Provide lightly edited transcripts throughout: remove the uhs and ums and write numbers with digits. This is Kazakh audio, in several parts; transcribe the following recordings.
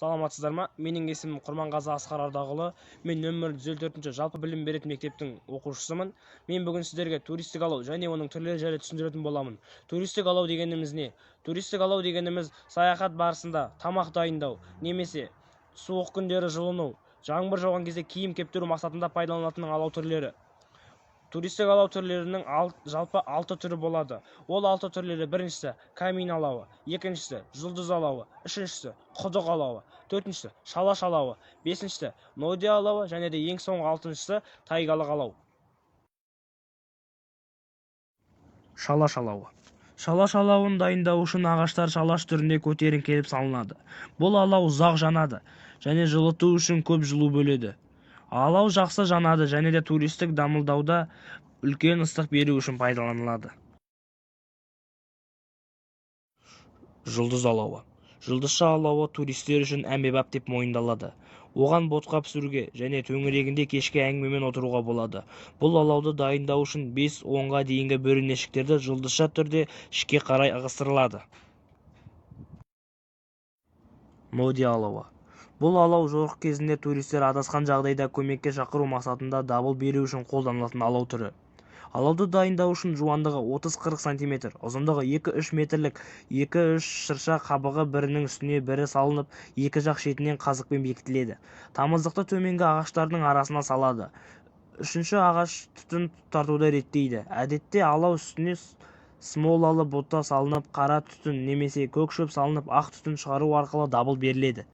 Саламатсыздар ма? Менің есімім Құрманғазы Асқар Ардағұлы. Мен нөмір 104-ші жалпы білім беретін мектептің оқушысымын. Мен бүгін сіздерге туристік алау және оның түрлері жайлы түсіндіретін боламын. Туристік алау дегеніміз не? Туристік алау дегеніміз саяхат барысында тамақ дайындау, немесе суық күндері жылыну, жаңбыр жауған кезде киім кептіру мақсатында пайдаланылатын алау түрлері. Туристік алау түрлерінің жалпы 6 түрі болады. Ол 6 түрлері: біріншісі камин алауы, екіншісі жұлдыз алауы, үшіншісі құдық алауы, төртіншісі шалаш алауы, бесіншісі ноди алауы және де ең соңғы 6-шысы тайгалық алау. Шалаш алауы. Шалаш алауын дайындау үшін ағаштар шалаш түрінде көтеріңкелеп салынады. Бұл алау ұзақ жанады және жылыту үшін көп жылу бөледі. Алау жақсы жанады және де туристік дамылдауда үлкен ыстық беру үшін пайдаланылады. Жұлдыз алауы. Жұлдызша алауы туристер үшін әмбебап деп мойындалады. Оған ботқа пісіруге және төңірегінде кешкі әңгімемен отыруға болады. Бұл алауды дайындау үшін 5-10-ға дейінгі бөренешіктерді жұлдызша түрде ішке қарай ығыстырылады. Ноди алауы. Бұл алау жорық кезінде туристер адасқан жағдайда көмекке шақыру мақсатында дабыл беру үшін қолданылатын алау түрі. Алауды дайындау үшін жуандығы 30-40 см, ұзындығы 2-3 метрлік 2-3 шырша қабығы бірінің үстіне бірі салынып, екі жақ шетінен қазықпен бекітіледі. Тамыздықты төменгі ағаштардың арасына салады. Үшінші ағаш түтін тартуды реттейді. Әдетте алау үстіне смолалы бұта салынып, қара түтін немесе көк шөп салынып, ақ түтін шығару арқылы дабыл беріледі.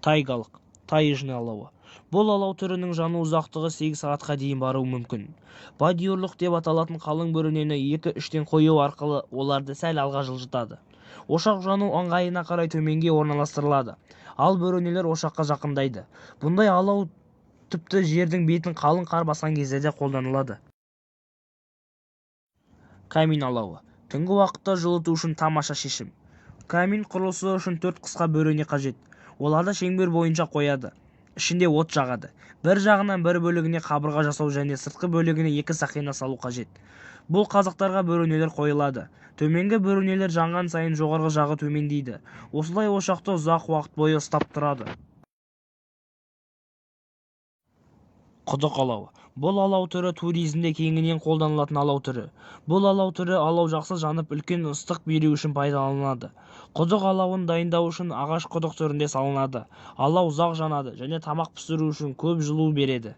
Тайгалық, таежный алауы. Бұл алау түрінің жану ұзақтығы 8 сағатқа дейін баруы мүмкін. Бодиурлық деп аталатын қалың бөренені 2-3-тен қою арқылы оларды сәл алға жылжытады. Ошақ жану ыңғайына қарай төменге орналастырылады, ал бөренелер ошаққа жақындайды. Бұндай алау тіпті жердің бетін қалың қар басқан кезде де қолданылады. Камин алауы. Түнгі уақытта жылыту үшін тамаша шешім. Камин құрылысы үшін 4 қысқа бөрене қажет. Оларды шеңбер бойынша қояды. Ішінде от жағады. Бір жағынан бір бөлігіне қабырға жасау және сыртқы бөлігіне 2 сақина салу қажет. Бұл қазықтарға бөренелер қойылады. Төменгі бөренелер жанған сайын жоғарғы жағы төмендейді. Осылай ошақты ұзақ уақыт бойы ұстап тұрады. Құдық алауы. Бұл алау түрі туризмде кеңінен қолданылатын алау түрі. Бұл алау түрі алау жақсы жанып, үлкен ыстық беру үшін пайдаланылады. Құдық алауын дайындау үшін ағаш құдық түрінде салынады. Алау ұзақ жанады және тамақ пісіру үшін көп жылу береді.